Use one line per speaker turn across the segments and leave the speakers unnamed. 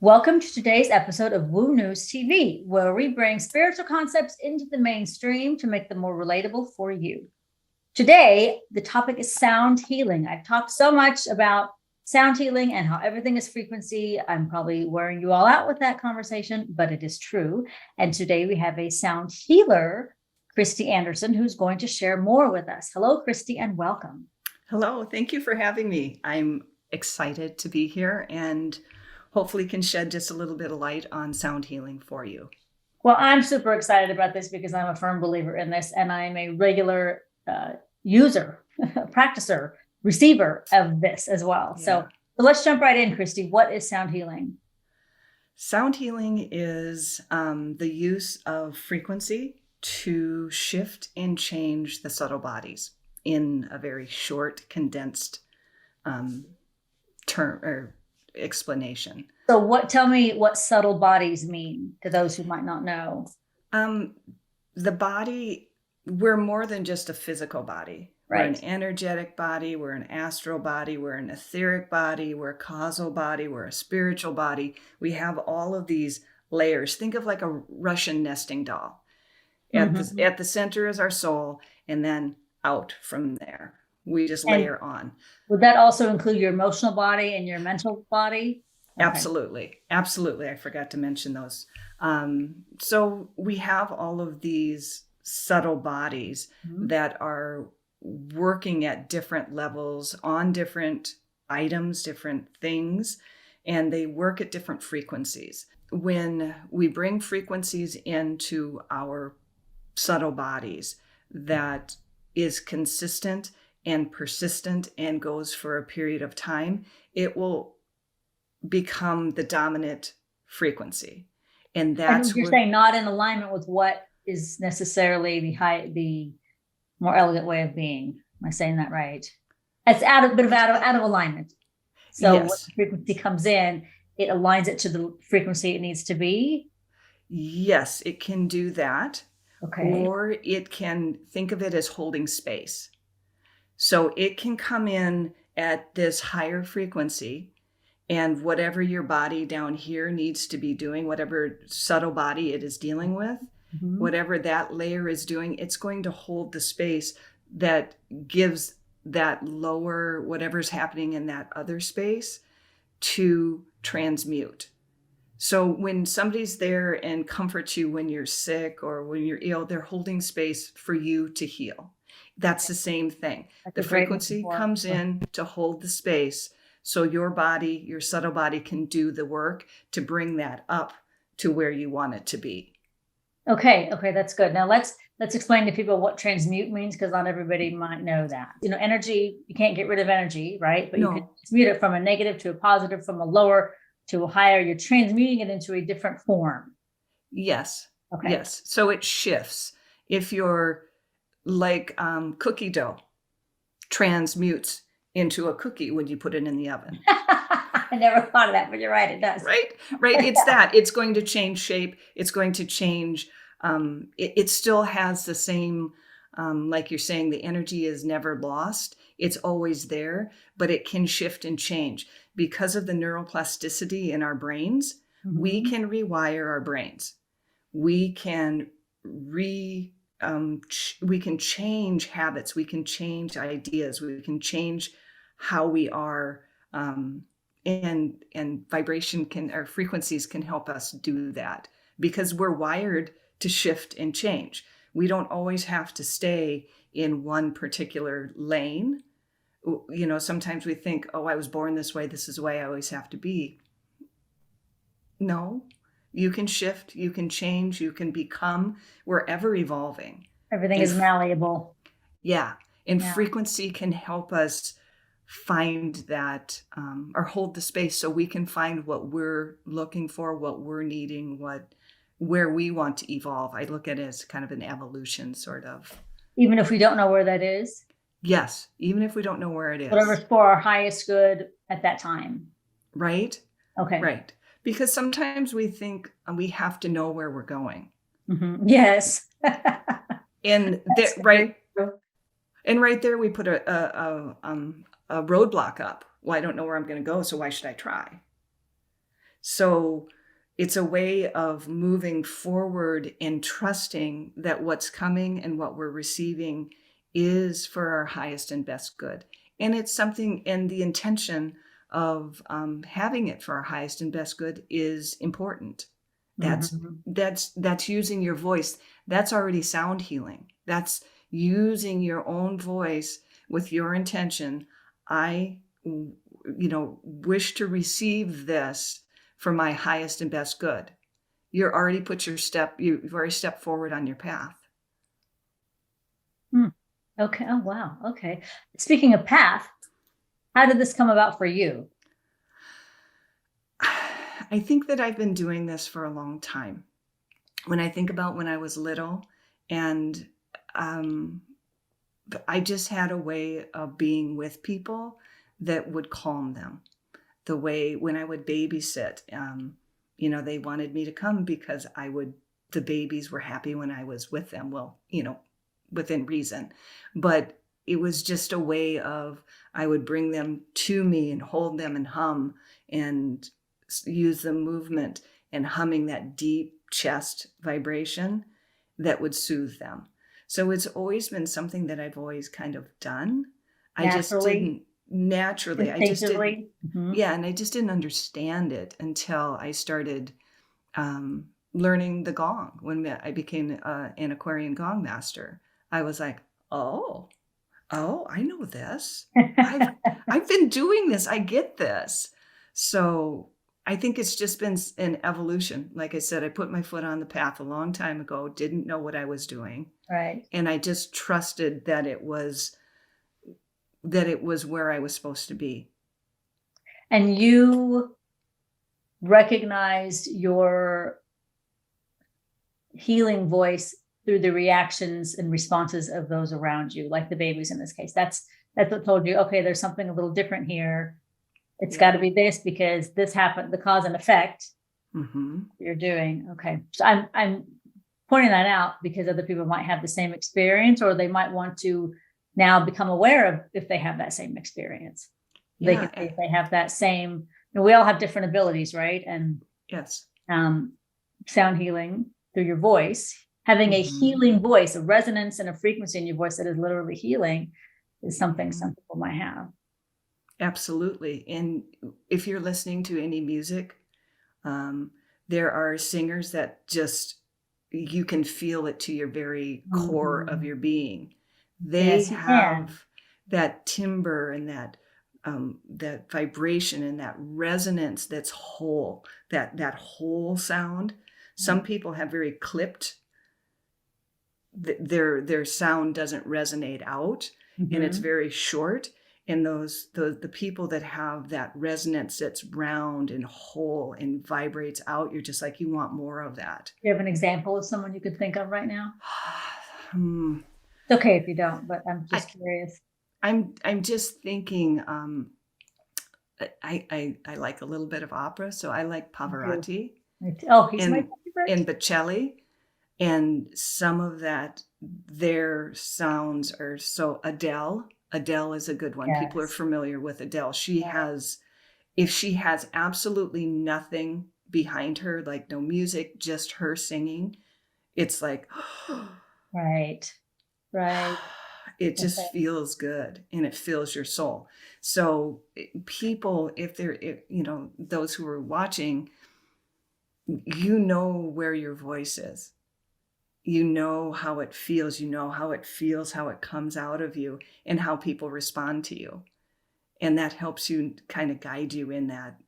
Welcome to today's episode of WooNews TV, where we bring spiritual concepts into the mainstream to make them more relatable for you. Today, the topic is sound healing. I've talked so much about sound healing and how everything is frequency. I'm probably wearing you all out with that conversation, but it is true. And today we have a sound healer, Kristi Anderson, who's going to share more with us. Hello, Kristi, and welcome.
Hello, thank you for having me. I'm excited to be here and hopefully can shed just a little bit of light on sound healing for you.
Well, I'm super excited about this because I'm a firm believer in this, and I'm a regular user, practicer, receiver of this as well. Yeah. So let's jump right in, Kristi. What is sound healing?
Sound healing is the use of frequency to shift and change the subtle bodies in a very short, condensed term or explanation.
So tell me what subtle bodies mean to those who might not know.
The body, we're more than just a physical body.
Right.
We're an energetic body, we're an astral body, we're an etheric body, we're a causal body, we're a spiritual body. We have all of these layers. Think of like a Russian nesting doll. At the center is our soul, and then out from there we just layer on.
Would that also include your emotional body and your mental body?
Okay. Absolutely. I forgot to mention those. So we have all of these subtle bodies that are working at different levels on different items, different things, and they work at different frequencies. When we bring frequencies into our subtle bodies that is consistent and persistent and goes for a period of time, it will become the dominant frequency. And that's
you're saying not in alignment with what is necessarily the more elegant way of being. Am I saying that right? It's out of alignment. So yes. When the frequency comes in, it aligns it to the frequency it needs to be.
Yes, it can do that.
Okay.
Or it can think of it as holding space. So it can come in at this higher frequency, and whatever your body down here needs to be doing, whatever subtle body it is dealing with, whatever that layer is doing, it's going to hold the space that gives that lower, whatever's happening in that other space, to transmute. So when somebody's there and comforts you when you're sick or when you're ill, they're holding space for you to heal. That's the same thing. The frequency comes in to hold the space so your body, your subtle body, can do the work to bring that up to where you want it to be.
Okay, that's good. Now let's explain to people what transmute means, because not everybody might know that. Energy, you can't get rid of energy, right? But you can transmute it from a negative to a positive, from a lower to a higher. You're transmuting it into a different form.
Yes.
Okay.
Yes. So it shifts. If you're like cookie dough transmutes into a cookie when you put it in the oven.
I never thought of that, but you're right, it does.
Right. It's that. It's going to change shape. It's going to change. It still has the same, like you're saying, the energy is never lost. It's always there, but it can shift and change. Because of the neuroplasticity in our brains, we can rewire our brains. We can we can change habits. We can change ideas. We can change how we are, and vibration or frequencies can help us do that, because we're wired to shift and change. We don't always have to stay in one particular lane. Sometimes we think, oh, I was born this way. This is the way I always have to be. No, you can shift, you can change, you can become. We're ever evolving.
Everything is malleable.
Yeah. And frequency can help us find that, or hold the space so we can find what we're looking for, what we're needing, where we want to evolve. I look at it as kind of an evolution, sort of.
Even if we don't know where that is?
Yes, even if we don't know where it is.
Whatever's for our highest good at that time.
Right?
Okay.
Right. Because sometimes we think we have to know where we're going.
Yes.
And right there we put a roadblock up. Well, I don't know where I'm going to go, so why should I try? So it's a way of moving forward and trusting that what's coming and what we're receiving is for our highest and best good. And it's something, and the intention of having it for our highest and best good is important. That's
Mhm.
that's using your voice. That's already sound healing. That's using your own voice with your intention. I, wish to receive this for my highest and best good. You've already stepped forward on your path.
Hmm. Okay. Oh, wow. Okay. Speaking of path, how did this come about for you?
I think that I've been doing this for a long time. When I think about when I was little, and um, I just had a way of being with people that would calm them. The way when I would babysit, they wanted me to come because the babies were happy when I was with them. Well, within reason. But it was just a way of, I would bring them to me and hold them and hum and use the movement and humming that deep chest vibration that would soothe them. So it's always been something that I've always kind of done. I just
Naturally,
didn't naturally, I just didn't,
instinctively? Mhm.
yeah, and I just didn't understand it until I started learning the gong. When I became an Aquarian gong master, I was like, oh, I know this. I've I've been doing this. I get this. So I think it's just been an evolution. Like I said, I put my foot on the path a long time ago, didn't know what I was doing,
Right.
and I just trusted that it was where I was supposed to be.
And you recognized your healing voice through the reactions and responses of those around you, like the babies in this case. That's what told you, okay, there's something a little different here. It's got to
Yeah.
be this because this happened, the cause and effect
Hmm.
you're doing. Okay. So I'm pointing that out because other people might have the same experience, or they might want to now become aware of if they have that same experience. They
Yeah.
can say if they have that same, we all have different abilities, right? And
Yes.
um, sound healing through your voice, having a
Hmm.
healing voice, a resonance and a frequency in your voice that is literally healing is something
Hmm.
some people might have.
Absolutely. And if you're listening to any music, um, there are singers that just, you can feel it to your very core of
Mhm.
your being. They
Yes, you can.
have that timbre and that vibration and that resonance that's whole, that whole sound. Some people have very clipped, their sound doesn't resonate out, and it's
Mhm.
very short. And the people that have that resonance that's round and whole and vibrates out, you're just like, you want more of that.
Do you have an example of someone you could think of right now?
Hmm.
It's okay if you don't, but I'm
I,
just curious.
I'm just thinking. I like a little bit of opera, so I like
You
Pavarotti
Oh, he's my
and
favorite.
Bocelli, and some of that, their sounds are so. Adele is a good one. People are
Yes.
familiar with Adele.
Right.
If she has absolutely nothing behind her, like no music, just her singing, it's like
Right. Right.
it
Okay.
just feels good and it fills your soul. So people, if those who are watching, where your voice is. How it feels, how it comes out of you, and how people respond to you. And that helps you kind of guide you in that,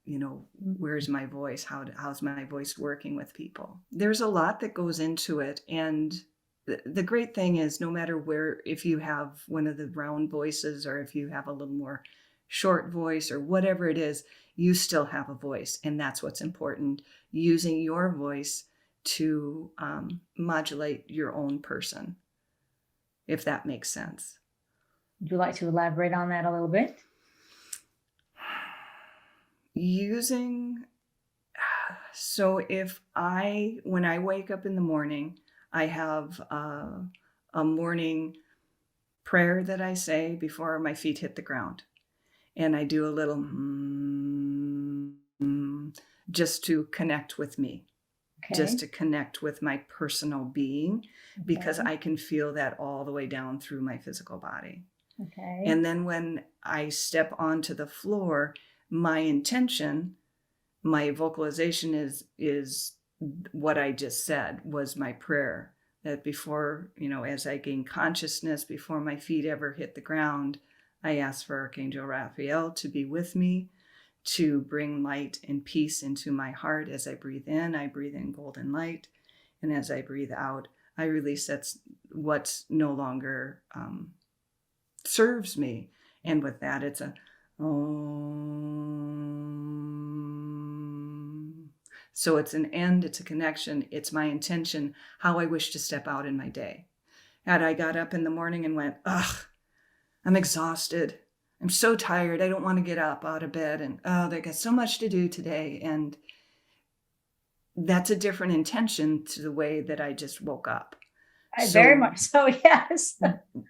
where's my voice? How's my voice working with people? There's a lot that goes into it. And the great thing is, no matter where, if you have one of the round voices or if you have a little more short voice or whatever it is, you still have a voice. And that's what's important, using your voice to modulate your own person, if that makes sense.
Would you like to elaborate on that a little bit?
Using So when I wake up in the morning, I have a morning prayer that I say before my feet hit the ground. And I do a little just to connect with me,
Okay.
just to connect with my personal being, because
Okay.
I can feel that all the way down through my physical body.
Okay.
And then when I step onto the floor, my intention, my vocalization is what I just said was my prayer. That before, as I gain consciousness, before my feet ever hit the ground, I ask for Archangel Raphael to be with me, to bring light and peace into my heart. As I breathe in golden light. And as I breathe out, I release what's no longer serves me. And with that, it's a Om. So it's an end, it's a connection, it's my intention, how I wish to step out in my day. And I got up in the morning and went, ugh, I'm exhausted. I'm so tired. I don't want to get up out of bed. And they got so much to do today. And that's a different intention to the way that I just woke up.
Very much so, yes.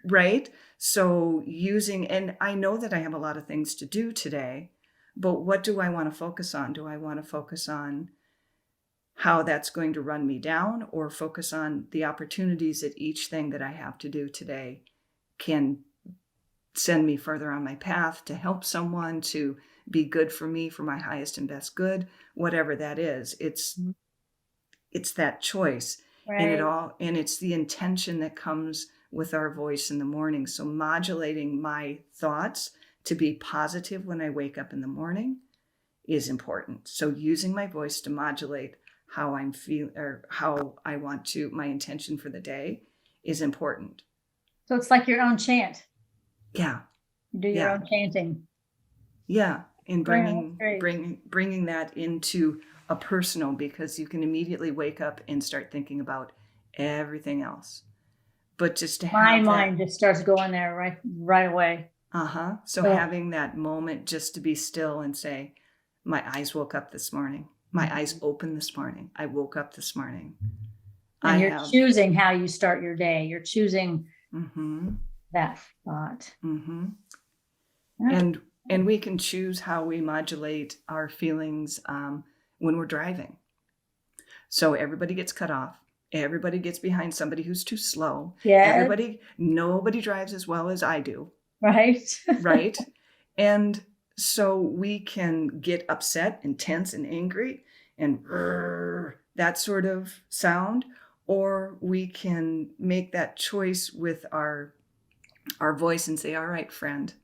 Right? So and I know that I have a lot of things to do today, but what do I want to focus on? Do I want to focus on how that's going to run me down, or focus on the opportunities that each thing that I have to do today can send me further on my path, to help someone, to be good for me, for my highest and best good, whatever that is. It's that choice.
Right.
And it's the intention that comes with our voice in the morning. So modulating my thoughts to be positive when I wake up in the morning is important. So using my voice to modulate how I'm feeling, or how I want to, my intention for the day, is important.
So it's like your own chant.
Yeah.
You do your own chanting.
Yeah. And bringing
that
into a personal, because you can immediately wake up and start thinking about everything else. But just to have
my mind just starts going there right away.
So having that moment just to be still and say, my eyes woke up this morning. My eyes opened this morning. I woke up this morning.
And you're choosing how you start your day. You're choosing that thought.
Yeah. And we can choose how we modulate our feelings when we're driving. So everybody gets cut off. Everybody gets behind somebody who's too slow.
Yeah.
Nobody drives as well as I do.
Right.
Right. And so we can get upset and tense and angry and that sort of sound, or we can make that choice with our voice and say, all right, friend,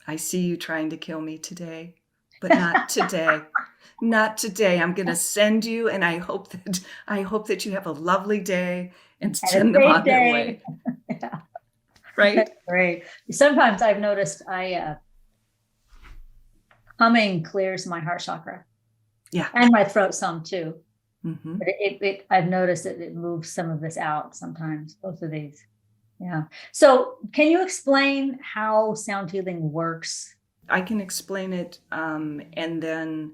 I see you trying to kill me today, but not today. Not today. I'm going to send you, and I hope that you have a lovely day and send them on their way.
Yeah.
Right?
That's great. Sometimes I've noticed humming clears my heart chakra.
Yeah.
And my throat some too. But I've noticed that it moves some of this out sometimes, both of these. Yeah. So can you explain how sound healing works?
I can explain it, and then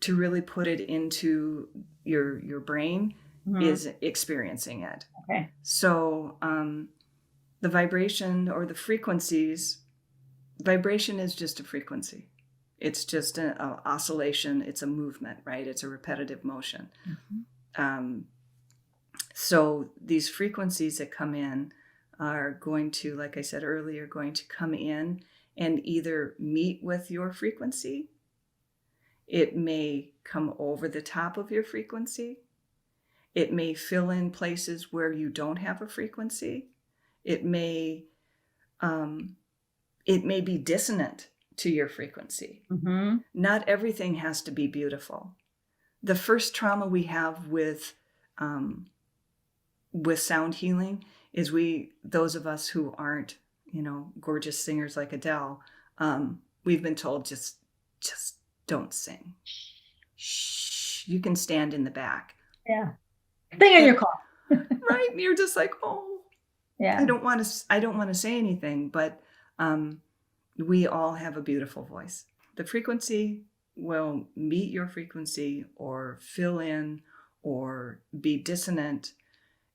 to really put it into your brain is experiencing it.
Okay.
So the vibration or the frequencies, vibration is just a frequency. It's just an oscillation. It's a movement, right? It's a repetitive motion. So these frequencies that come in are going to, like I said earlier, going to come in and either meet with your frequency. It may come over the top of your frequency. It may fill in places where you don't have a frequency. It may be dissonant to your frequency. Not everything has to be beautiful. The first trauma we have with sound healing is those of us who aren't, gorgeous singers like Adele, we've been told just don't sing. Shh, you can stand in the back.
Yeah. Sing in your car.
Right. And you're just like, oh,
yeah.
I don't want to say anything, but we all have a beautiful voice. The frequency will meet your frequency or fill in or be dissonant.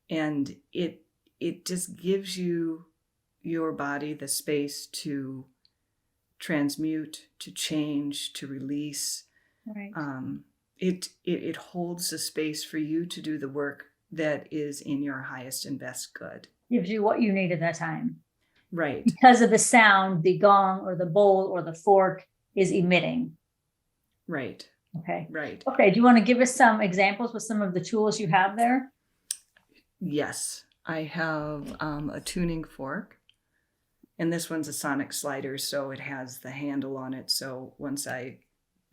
And it just gives your body the space to transmute, to change, to release,
Right.
It holds the space for you to do the work that is in your highest and best good.
Gives you what you need at that time.
Right.
Because of the sound the gong or the bowl or the fork is emitting.
Right.
Okay.
Right.
Okay. Do you want to give us some examples with some of the tools you have there?
Yes. I have a tuning fork, and this one's a sonic slider, so it has the handle on it. So once I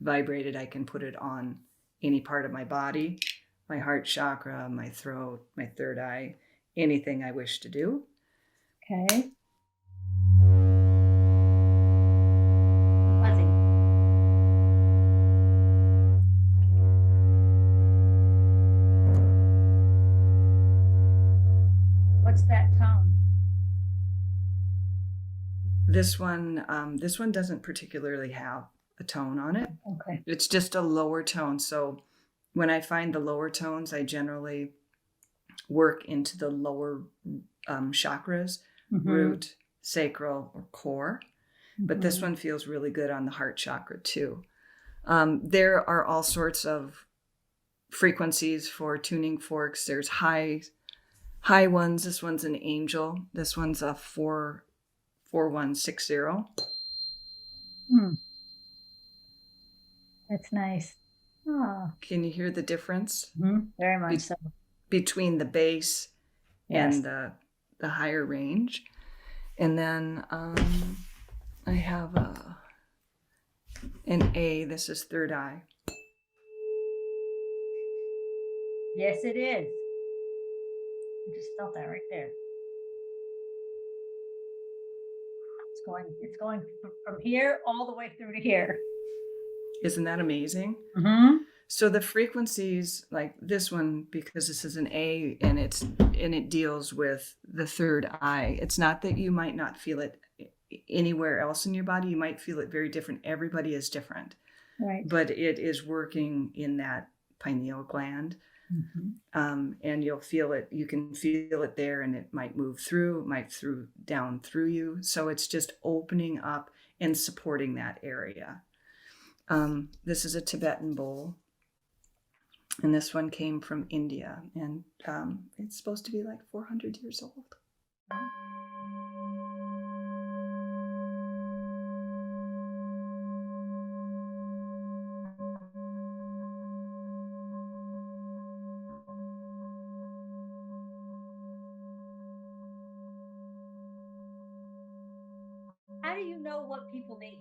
vibrate it, I can put it on any part of my body, my heart chakra, my throat, my third eye, anything I wish to do.
Okay. Fuzzy. What's that tone?
This one doesn't particularly have a tone on it.
Okay.
It's just a lower tone. So when I find the lower tones, I generally work into the lower chakras, root, sacral, or core. But this one feels really good on the heart chakra too. There are all sorts of frequencies for tuning forks. There's high ones. This one's an angel. This one's a 4160.
That's nice. Oh.
Can you hear the difference?
Very much so.
Between the bass and the higher range. And then I have an A. This is third eye.
Yes, it is. I just felt that right there. It's going from here all the way through to here.
Isn't that amazing? So the frequencies, like this one, because this is an A and it deals with the third eye. It's not that you might not feel it anywhere else in your body. You might feel it very different. Everybody is different.
Right.
But it is working in that pineal gland. And you'll feel it. You can feel it there, and it might move through, it might down through you. So it's just opening up and supporting that area. This is a Tibetan bowl, and this one came from India, and it's supposed to be like 400 years old.
How do you know what people need?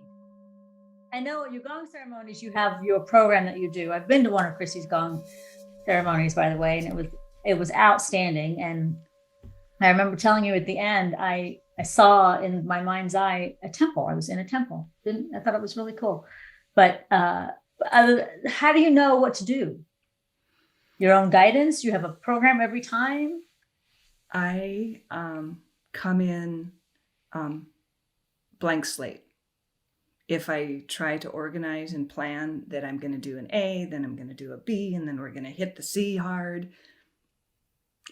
I know at your gong ceremonies, you have your program that you do. I've been to one of Kristi's gong ceremonies, by the way, and it was outstanding. And I remember telling you at the end, I saw in my mind's eye a temple. I was in a temple. I thought it was really cool. But how do you know what to do? Your own guidance? You have a program every time?
I come in blank slate. If I try to organize and plan that I'm going to do an A, then I'm going to do a B, and then we're going to hit the C hard,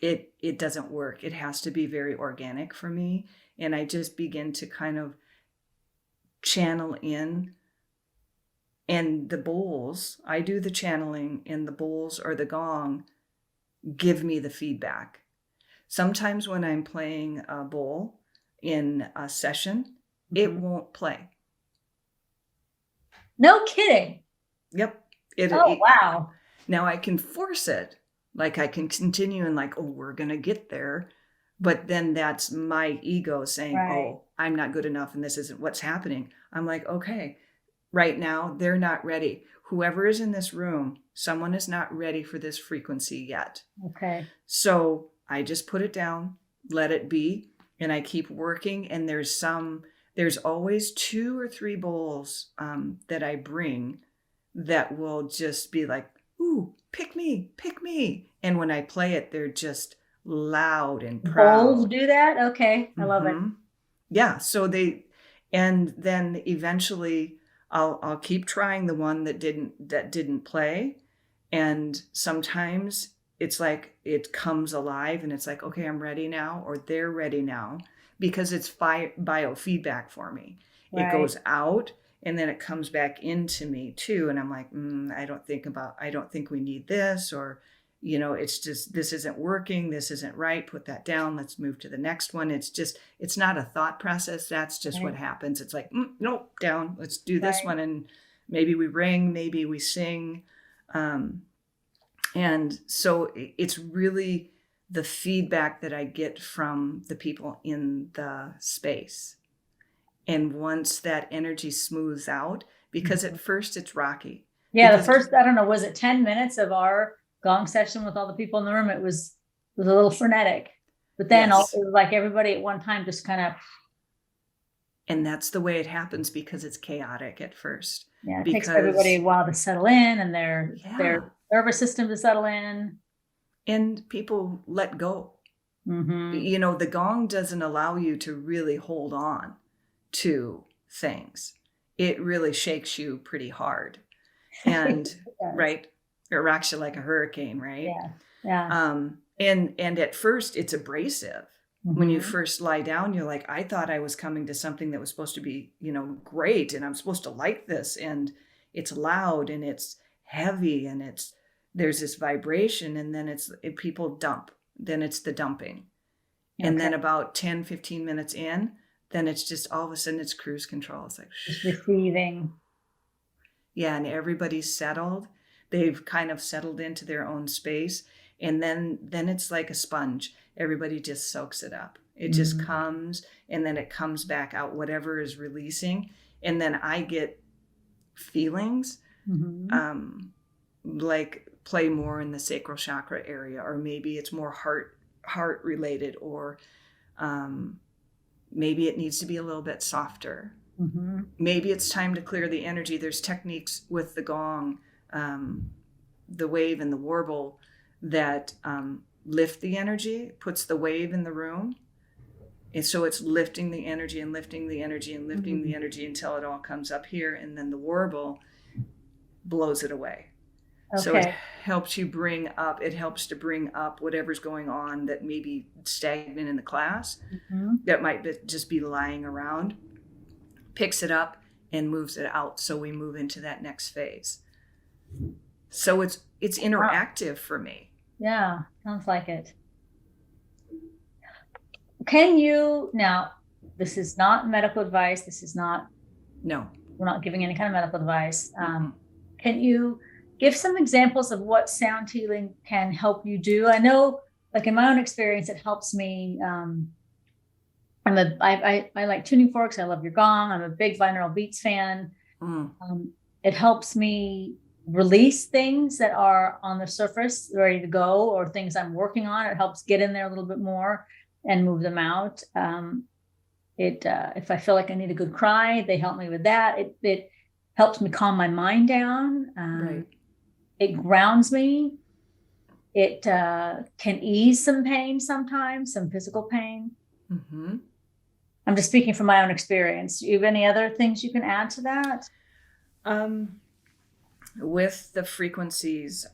it doesn't work. It has to be very organic for me. And I just begin to kind of channel in. And the bowls, I do the channeling, and the bowls or the gong give me the feedback. Sometimes when I'm playing a bowl in a session, it won't play.
No kidding.
Yep.
Wow.
Now I can force it. Like I can continue and like, oh, we're going to get there. But then that's my ego saying, oh, I'm not good enough and this isn't what's happening. I'm like, okay, right now they're not ready. Whoever is in this room, someone is not ready for this frequency yet.
Okay.
So I just put it down, let it be, and I keep working. And there's always 2 or 3 bowls that I bring that will just be like, ooh, pick me. And when I play it, they're just loud and proud.
Bowls do that? Okay. I love it.
Yeah. So and then eventually I'll keep trying the one that didn't play. And sometimes it's like it comes alive and it's like, okay, I'm ready now, or they're ready now, because it's biofeedback for me. It goes out and then it comes back into me too. And I'm like, I don't think we need this, or, it's just, this isn't working. This isn't right. Put that down. Let's move to the next one. It's not a thought process. That's just what happens. It's like, nope, down. Let's do this one. And maybe we ring, maybe we sing. And so it's really the feedback that I get from the people in the space. And once that energy smooths out, because at first it's rocky.
Yeah, the first, I don't know, was it 10 minutes of our gong session with all the people in the room? It was a little frenetic. But then it was like everybody at one time just kind of.
And that's the way it happens, because it's chaotic at first.
Yeah, it takes everybody a while to settle in, and their nervous system to settle in.
And people let go. The gong doesn't allow you to really hold on to things. It really shakes you pretty hard. And right, it rocks you like a hurricane, right?
Yeah.
And at first it's abrasive. When you first lie down, you're like, I thought I was coming to something that was supposed to be, great, and I'm supposed to like this, and it's loud and it's heavy and there's this vibration, and then people dump. Then it's the dumping. And then about 10, 15 minutes in, then it's just all of a sudden it's cruise control. It's like
just receiving.
Yeah, and everybody's settled. They've kind of settled into their own space. And then it's like a sponge. Everybody just soaks it up. It just comes, and then it comes back out, whatever is releasing. And then I get feelings like play more in the sacral chakra area, or maybe it's more heart related, or maybe it needs to be a little bit softer. Maybe it's time to clear the energy. There's techniques with the gong, the wave and the warble that lift the energy, puts the wave in the room. And so it's lifting the energy and lifting the energy and lifting the energy until it all comes up here. And then the warble blows it away. Okay. So it helps to bring up whatever's going on that may be stagnant in the class, that might just be lying around, picks it up and moves it out. So we move into that next phase. So it's interactive for me.
Yeah, sounds like it. Can you, now, this is not medical advice. This is not,
no,
we're not giving any kind of medical advice. Can you give some examples of what sound healing can help you do? I know, like in my own experience, it helps me. I like tuning forks. I love your gong. I'm a big binaural beats fan. It helps me release things that are on the surface ready to go, or things I'm working on. It helps get in there a little bit more and move them out. If I feel like I need a good cry, they help me with that. It helps me calm my mind down. It grounds me. It can ease some pain sometimes, some physical pain. I'm just speaking from my own experience. Do you have any other things you can add to that?
With the frequencies,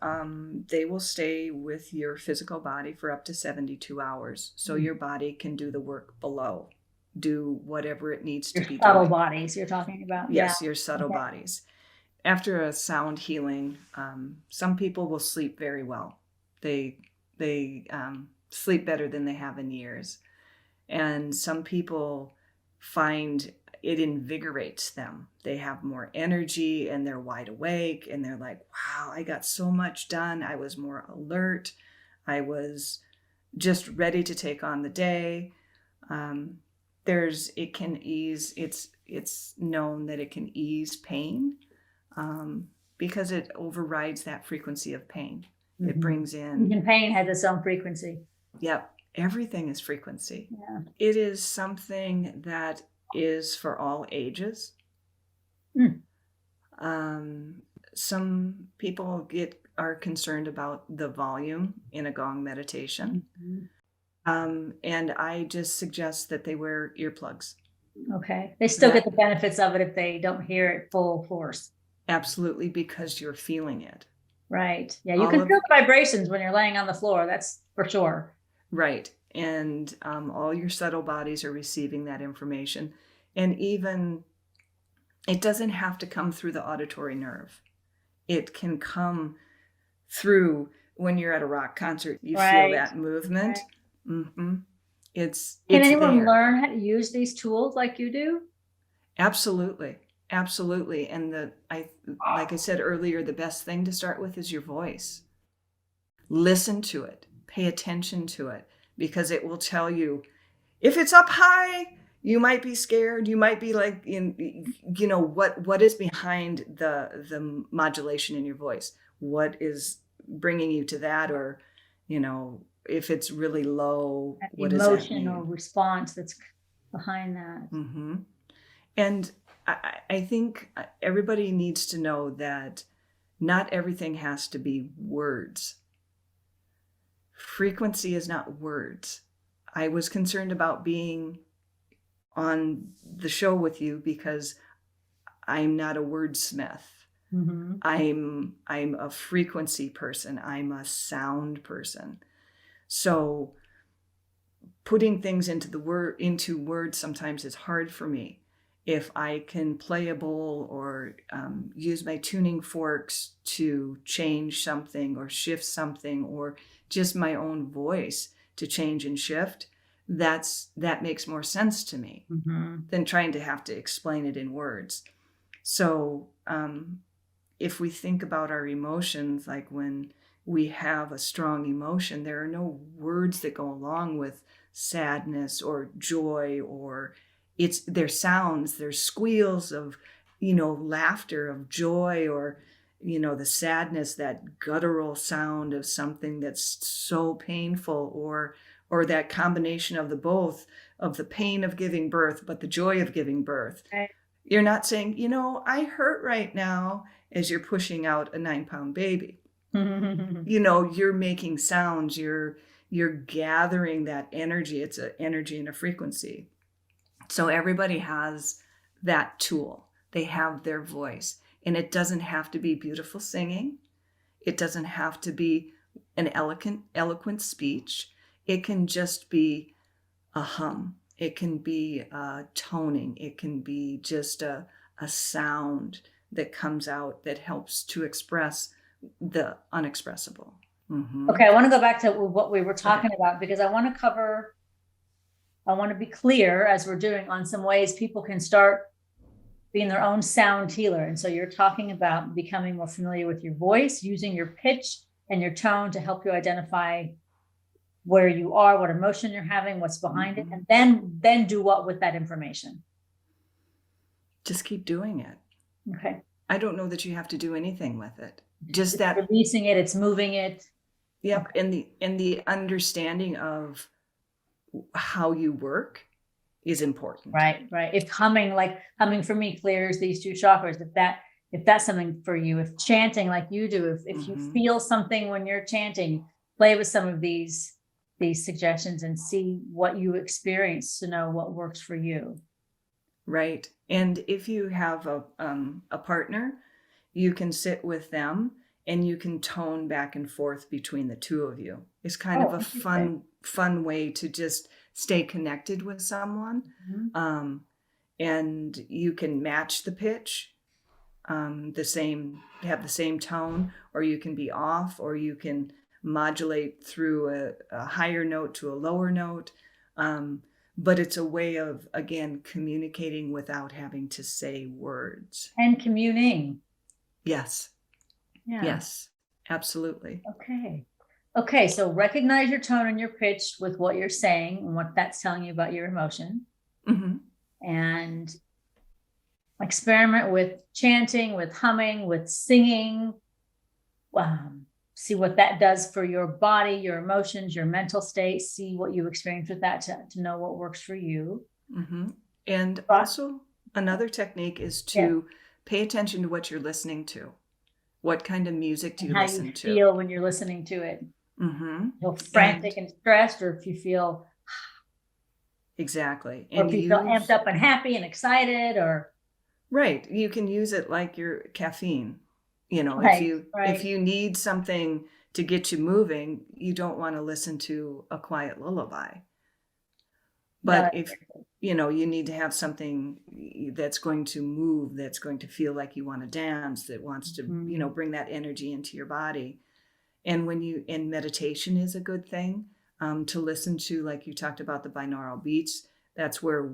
they will stay with your physical body for up to 72 hours. So your body can do the work below, do whatever it needs to be doing.
Subtle bodies you're talking about?
Yes, your subtle bodies. After a sound healing, some people will sleep very well. They sleep better than they have in years. And some people find it invigorates them. They have more energy and they're wide awake and they're like, wow, I got so much done. I was more alert. I was just ready to take on the day. It can ease, it's known that it can ease pain because it overrides that frequency of pain. It brings in.
Even pain has its own frequency.
Yep. Everything is frequency.
Yeah.
It is something that is for all ages. Some people are concerned about the volume in a gong meditation. And I just suggest that they wear earplugs.
Okay. They still get the benefits of it if they don't hear it full force.
Absolutely, because you're feeling it.
Right. Yeah, you can feel the vibrations when you're laying on the floor. That's for sure.
Right. And all your subtle bodies are receiving that information. And even It doesn't have to come through the auditory nerve. It can come through when you're at a rock concert, you feel
Right.
that movement.
Right.
Hmm It's
Can
it's
anyone
there.
learn how to use these tools like you do?
Absolutely. Absolutely. And like I said earlier, the best thing to start with is your voice. Listen to it, pay attention to it, because it will tell you if it's up high, you might be scared. You might be like, what is behind the modulation in your voice? What is bringing you to that? Or, if it's really low,
That
what does that
emotion or
mean?
response that's behind that.
Hmm And I think everybody needs to know that not everything has to be words. Frequency is not words. I was concerned about being on the show with you because I'm not a wordsmith.
Mm-hmm.
I'm a frequency person. I'm a sound person. So putting things into words sometimes is hard for me. If I can play a bowl or use my tuning forks to change something or shift something, or just my own voice to change and shift, that makes more sense to me
Mm-hmm.
than trying to have to explain it in words. So if we think about our emotions, like when we have a strong emotion, there are no words that go along with sadness or joy, or there's sounds, there's squeals of, laughter, of joy, or, the sadness, that guttural sound of something that's so painful, or that combination of the both, of the pain of giving birth, but the joy of giving birth.
Right.
You're not saying, I hurt right now as you're pushing out a 9-pound baby. You're making sounds, you're gathering that energy. It's an energy and a frequency. So everybody has that tool. They have their voice. And it doesn't have to be beautiful singing. It doesn't have to be an eloquent speech. It can just be a hum. It can be toning. It can be just a sound that comes out that helps to express the unexpressible. Mm-hmm.
Okay, I want to go back to what we were talking about, because I want to be clear, as we're doing, on some ways people can start being their own sound healer. And so you're talking about becoming more familiar with your voice, using your pitch and your tone to help you identify where you are, what emotion you're having, what's behind it, and then do what with that information?
Just keep doing it.
Okay.
I don't know that you have to do anything with it. Just
It's
that
releasing it, it's moving it.
Yep. And the understanding of how you work is important.
Right. If humming for me clears these two chakras, if that's something for you, if chanting like you do, if you feel something when you're chanting, play with some of these suggestions and see what you experience to know what works for you.
Right. And if you have a partner, you can sit with them and you can tone back and forth between the two of you. It's kind of a fun way to just stay connected with someone.
Mm-hmm.
And you can match the pitch, have the same tone, or you can be off, or you can modulate through a higher note to a lower note. But it's a way of, again, communicating without having to say words.
And communing.
Yes.
Yeah.
Yes, absolutely.
Okay. So recognize your tone and your pitch with what you're saying and what that's telling you about your emotion.
Mm-hmm.
And experiment with chanting, with humming, with singing. See what that does for your body, your emotions, your mental state. See what you experience with that to know what works for you.
Mm-hmm. And also another technique is to pay attention to what you're listening to. What kind of music do you listen to? How you
feel when you're listening to it.
Mm-hmm.
Feel frantic and stressed, or if you feel
exactly,
or if you feel amped up and happy and excited, or
right. You can use it like your caffeine. If you need something to get you moving, you don't want to listen to a quiet lullaby. But if, you need to have something that's going to move, that's going to feel like you want to dance, that wants to, bring that energy into your body. And and meditation is a good thing to listen to, like you talked about the binaural beats. That's where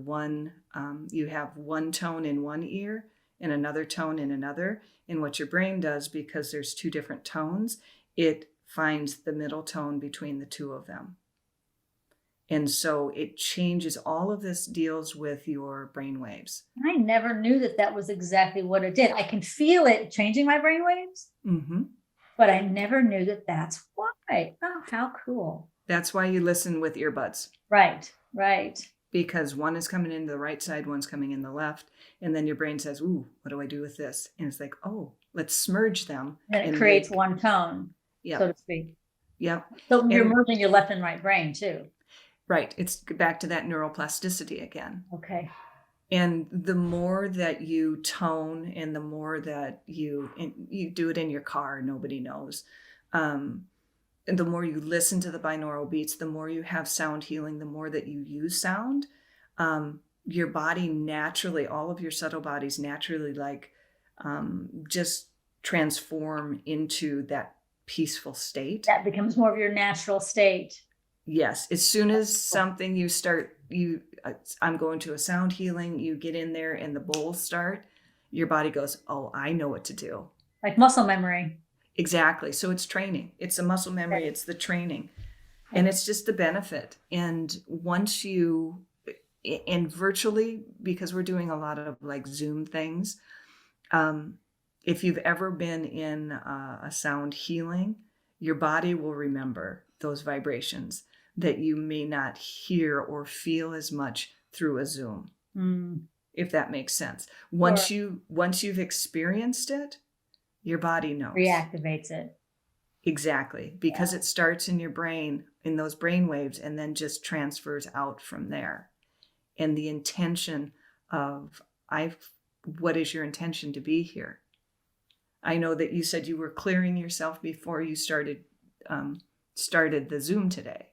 you have one tone in one ear and another tone in another. And what your brain does, because there's two different tones, it finds the middle tone between the two of them. And so it changes, all of this deals with your brain waves.
I never knew that was exactly what it did. I can feel it changing my brain waves, but I never knew that's why. Oh, how cool.
That's why you listen with earbuds.
Right.
Because one is coming in the right side, one's coming in the left. And then your brain says, ooh, what do I do with this? And it's like, oh, let's merge them.
And it creates one tone, so to speak.
Yep.
So you're merging your left and right brain too.
Right. It's back to that neuroplasticity again.
Okay.
And the more that you tone and the more that you do it in your car, nobody knows. And the more you listen to the binaural beats, the more you have sound healing, the more that you use sound, your body naturally, all of your subtle bodies naturally just transform into that peaceful state.
That becomes more of your natural state.
Yes. As soon as something I'm going to a sound healing, you get in there and the bowls start, your body goes, oh, I know what to do.
Like muscle memory.
Exactly. So it's training. It's the muscle memory. It's the training. And it's just the benefit. And virtually, because we're doing a lot of like Zoom things, if you've ever been in a sound healing, your body will remember those vibrations that you may not hear or feel as much through a Zoom, if that makes sense. Once you've experienced it, your body knows.
Reactivates it.
Exactly, because it starts in your brain, in those brain waves, and then just transfers out from there. And the intention of, what is your intention to be here? I know that you said you were clearing yourself before you started the Zoom today,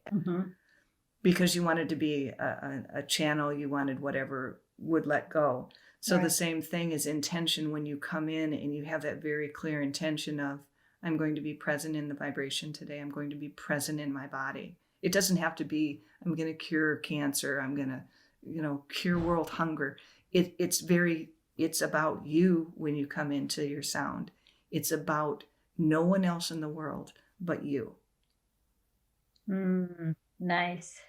because you wanted to be a channel, you wanted whatever would let go. So the same thing is intention. When you come in and you have that very clear intention of, I'm going to be present in the vibration today. I'm going to be present in my body. It doesn't have to be, I'm going to cure cancer. I'm going to, cure world hunger. It's about you when you come into your sound. It's about no one else in the world but you.
Nice.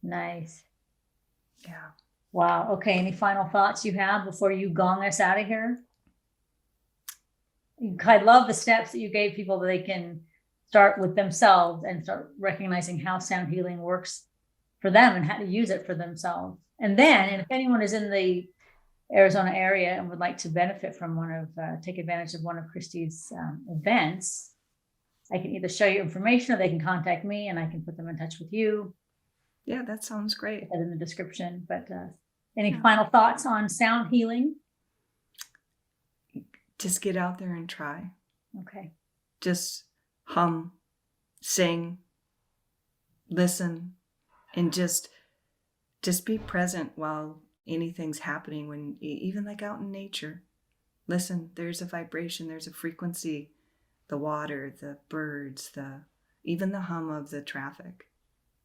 Yeah.
Wow. Okay. Any final thoughts you have before you gong us out of here? I love the steps that you gave people that they can start with themselves and start recognizing how sound healing works for them and how to use it for themselves. And if anyone is in the Arizona area and would like to benefit from take advantage of one of Kristi's events, I can either show you information or they can contact me and I can put them in touch with you.
Yeah, that sounds great.
Put that in the description. But any final thoughts on sound healing?
Just get out there and try.
Okay.
Just hum, sing, listen, and just be present while anything's happening. When even like out in nature, listen, there's a vibration, there's a frequency, the water, the birds, even the hum of the traffic.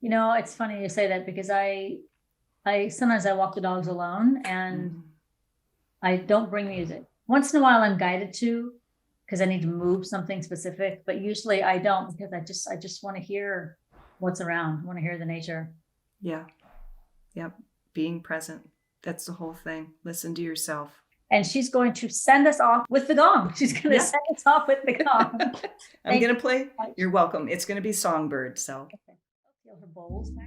It's funny you say that, because I sometimes I walk the dogs alone and I don't bring music. Once in a while I'm guided to, because I need to move something specific, but usually I don't, because I just want to hear what's around. I want to hear the nature.
Yeah. Yep. Being present. That's the whole thing. Listen to yourself.
And she's going to send us off with the gong. She's going to send us off with the gong.
I'm going to play. You're welcome. It's going to be Songbird. So.
Okay. I'll feel her bowls back.